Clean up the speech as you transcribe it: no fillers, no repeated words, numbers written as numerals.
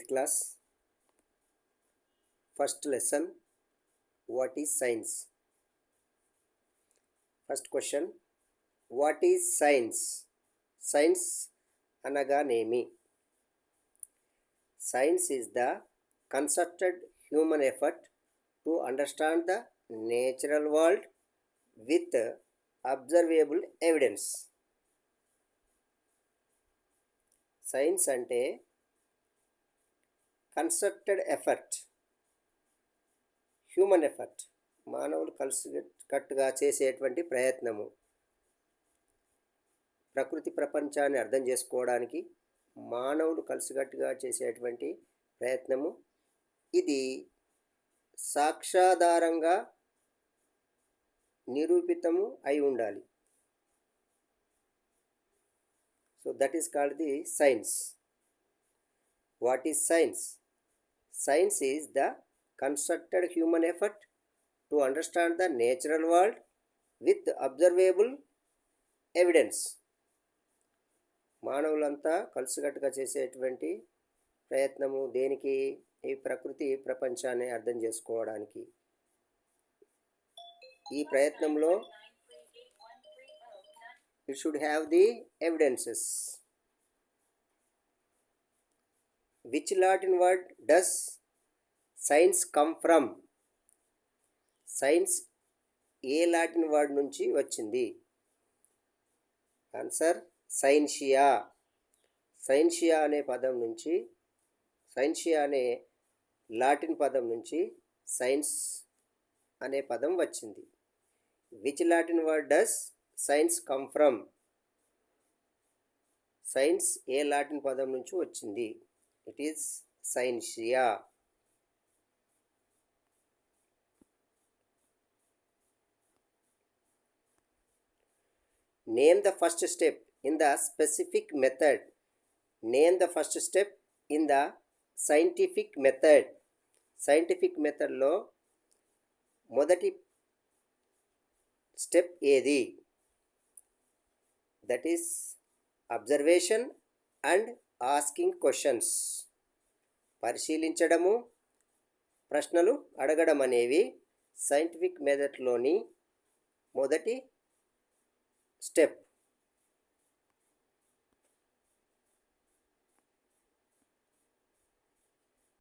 8th class, first lesson. What is science? First question. What is science? Science అనగానేమి? Science is the concerted human effort to understand the natural world with observable evidence. Science అంటే concerted effort, human effort, మానవులు కలిసికట్టుగా చేసేటువంటి ప్రయత్నము, ప్రకృతి ప్రపంచాన్ని అర్థం చేసుకోవడానికి మానవులు కలిసికట్టుగా చేసేటువంటి ప్రయత్నము. ఇది సాక్ష్యాధారంగా నిరూపితము అయి ఉండాలి. So that is called the science. What is science? Science is the concerted human effort to understand the natural world with observable evidence. మానవులంతా కలిసికట్టుగా చేసేటువంటి ప్రయత్నము దేనికి? ఈ ప్రకృతి ప్రపంచాన్ని అర్థం చేసుకోవడానికి. ఈ ప్రయత్నంలో it should have the evidences. Which Latin word does science come from? Science A Latin word నుంచి వచ్చింది? Answer scientia. సైన్షియా అనే పదం నుంచి, సైన్షియా అనే లాటిన్ పదం నుంచి సైన్స్ అనే పదం వచ్చింది. Which Latin word does science come from? Science ఏ లాటిన్ పదం నుంచి వచ్చింది? It is scientia. Name the first step in the specific method. Name the first step in the scientific method. Scientific మెథడ్లో మొదటి స్టెప్ ఏది? That is observation and asking questions. పరిశీలించడము, ప్రశ్నలు అడగడం అనేవి సైంటిఫిక్ మెథడ్లోని మొదటి స్టెప్.